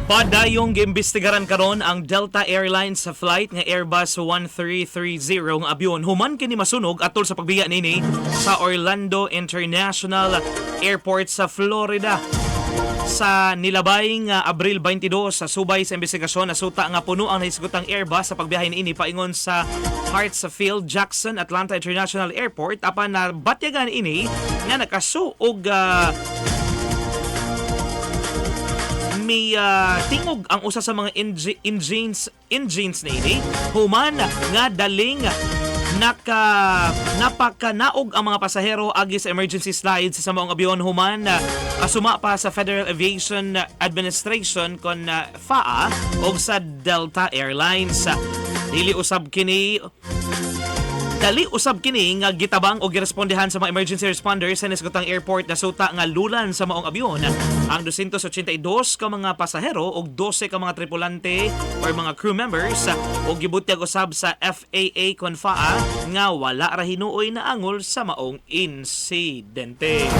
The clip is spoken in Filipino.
Padayong giimbestigaran karon ang Delta Airlines sa flight nga Airbus 1330 nga abyon human kini masunog atol sa pagbiya nini sa Orlando International Airport sa Florida. Sa nilabay nga Abril 22 sa subay sa investigasyon nasuta nga puno ang nahisgotang Airbus sa pagbiyahe niini paingon sa Hartsfield Jackson Atlanta International Airport apan na batyagan ini nga nakasuog may tingog ang usa sa mga engines na ini human nga daling napakanaog ang mga pasahero agi sa emergency slides sa maong abyon human asuma pa sa Federal Aviation Administration kon FAA o sa Delta Airlines. Dali usab kini nga gitabang o girespondehan sa mga emergency responders sa nasgotang airport na suta nga lulan sa maong abyon ang 282 ka mga pasahero ug 12 ka mga tripulante or mga crew members ug gibutyag usab sa FAA kon FAA nga wala ra hinuoy na angol sa maong insidente.